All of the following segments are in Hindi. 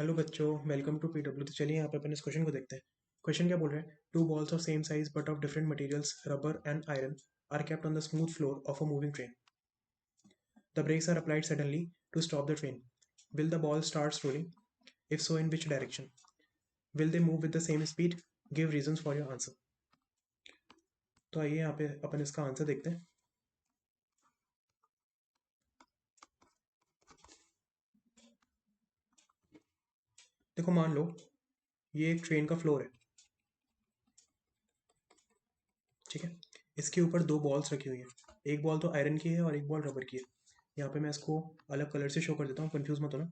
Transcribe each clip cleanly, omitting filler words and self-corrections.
हेलो बच्चों, वेलकम टू पीडब्ल्यू। तो चलिए यहाँ पे अपन इस क्वेश्चन को देखते हैं। क्वेश्चन क्या बोल रहे हैं? Two balls of same size but of different materials, rubber and iron, are kept on the smooth floor of a moving train. The brakes are applied suddenly to stop the train. Will the ball starts rolling? If so, in which direction? Will they move with the same speed? Give reasons for your answer. तो आइए यहाँ पे अपन इसका आंसर देखते हैं। देखो, मान लो ये एक ट्रेन का फ्लोर है, ठीक है। इसके ऊपर दो बॉल्स रखी हुई है, एक बॉल तो आयरन की है और एक बॉल रबर की है। यहाँ पे मैं इसको अलग कलर से शो कर देता हूँ, कंफ्यूज मत होना।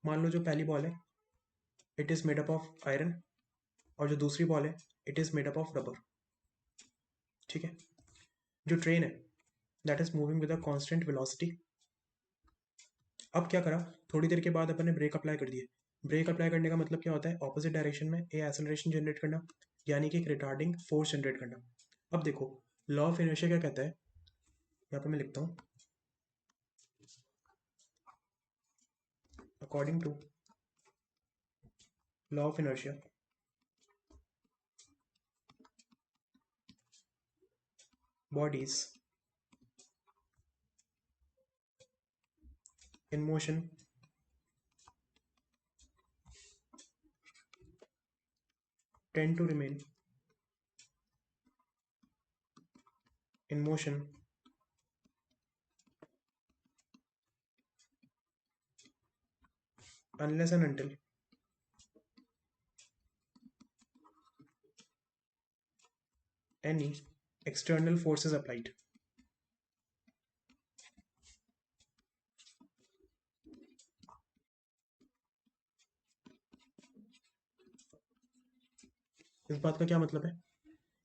मान लो जो पहली बॉल है it is made up of iron, और जो दूसरी बॉल है it is made up of rubber, ठीक है। जो ट्रेन है that is moving with a constant velocity. अब क्या करा, थोड़ी देर के बाद अपन ने ब्रेक अप्लाई कर दिए। ब्रेक अप्लाई करने का मतलब क्या होता है? ऑपोजिट डायरेक्शन में ए एक्सेलरेशन जनरेट करना, यानी कि एक रिटार्डिंग फोर्स जनरेट करना। अब देखो, लॉ ऑफ इनर्शिया क्या कहता है, यहाँ पे मैं लिखता हूँ, according to law of inertia, bodies in motion tend to remain in motion unless and until any external force is applied. इस बात का क्या मतलब है?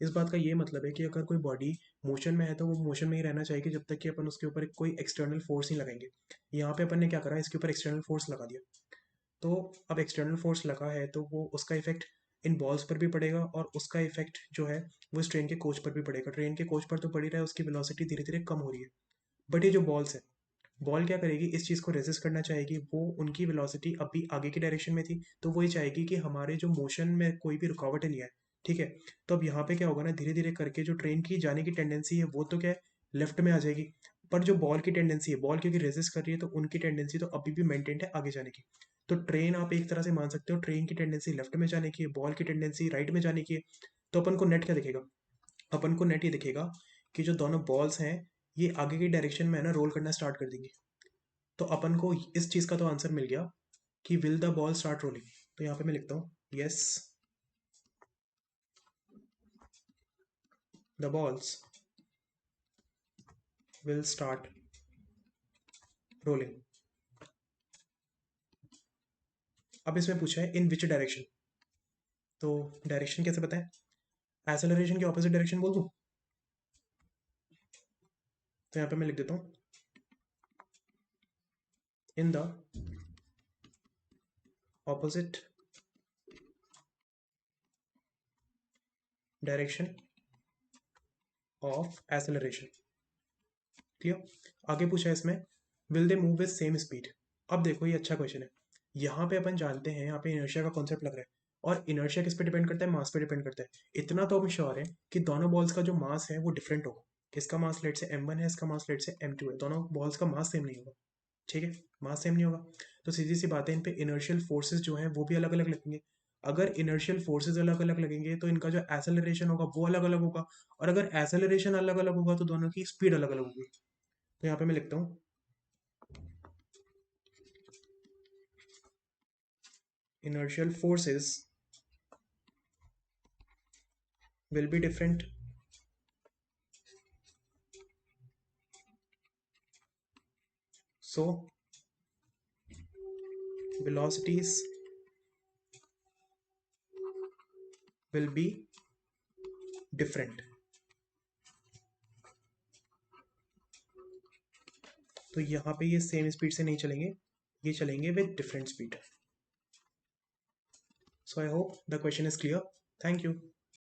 इस बात का ये मतलब है कि अगर कोई बॉडी मोशन में है तो वो मोशन में ही रहना चाहिए जब तक कि अपन उसके ऊपर कोई एक्सटर्नल फोर्स नहीं लगाएंगे। यहाँ पे अपन ने क्या करा, इसके ऊपर एक्सटर्नल फोर्स लगा दिया। तो अब एक्सटर्नल फोर्स लगा है तो वो उसका इफेक्ट इन बॉल्स पर भी पड़ेगा, और उसका इफेक्ट जो है वो इस ट्रेन के कोच पर भी पड़ेगा। ट्रेन के कोच पर तो पड़ ही रहा है, उसकी वेलोसिटी धीरे धीरे कम हो रही है। बट ये जो बॉल्स है, बॉल क्या करेगी, इस चीज़ को रेजिस्ट करना चाहेगी। वो उनकी वेलोसिटी अभी आगे की डायरेक्शन में थी, तो वो ये चाहेगी कि हमारे जो मोशन में कोई भी रुकावट नहीं है, ठीक है। तो अब यहाँ पे क्या होगा ना, धीरे धीरे करके जो ट्रेन की जाने की टेंडेंसी है वो तो क्या है, लेफ्ट में आ जाएगी। पर जो बॉल की टेंडेंसी है, बॉल क्योंकि रेजिस्ट कर रही है तो उनकी टेंडेंसी तो अभी भी मेंटेन है आगे जाने की। तो ट्रेन आप एक तरह से मान सकते हो, ट्रेन की टेंडेंसी लेफ्ट में जाने की है, बॉल की टेंडेंसी राइट में जाने की है। तो अपन को नेट क्या दिखेगा? अपन को नेट ये दिखेगा कि जो दोनों बॉल्स हैं ये आगे की डायरेक्शन में है ना रोल करना स्टार्ट कर देंगी। तो अपन को इस चीज़ का तो आंसर मिल गया कि will the ball start rolling. तो यहाँ पे मैं लिखता हूँ yes, the balls will start rolling. अब इसमें पूछा है इन विच डायरेक्शन, तो डायरेक्शन कैसे बताएं? एक्सेलरेशन की ऑपोजिट डायरेक्शन बोल दूं? तो यहाँ पे मैं लिख देता हूँ in the opposite direction of acceleration. Clear? आगे पूछा है इसमें will they move with same speed. अब देखो ये अच्छा क्वेश्चन है। यहाँ पे अपन जानते हैं, यहाँ पे इनर्शिया का कॉन्सेप्ट लग रहा है, और इनर्शिया किस पे डिपेंड करता है? मास पे डिपेंड करता है। इतना तो हम श्योर है कि दोनों बॉल्स का जो मास है वो डिफरेंट होगा। इसका मास लेट से m1 है, इसका मास लेट से m2 है, दोनों बॉल्स का मास सेम नहीं होगा, ठीक है। मास सेम नहीं होगा, तो सीधी सी बात है इन पे इनर्शियल फोर्सेस जो हैं वो भी अलग अलग लगेंगे। अगर इनर्शियल फोर्सेस अलग अलग लगेंगे तो इनका जो एसेलरेशन होगा वो अलग अलग होगा, और अगर एसेलरेशन अलग अलग होगा तो दोनों की स्पीड अलग अलग होगी। तो यहाँ पे मैं लिखता हूँ inertial forces will be different so velocities will be different। तो यहाँ पे ये सेम स्पीड से नहीं चलेंगे, ये चलेंगे with different speed. So I hope the question is clear. Thank you.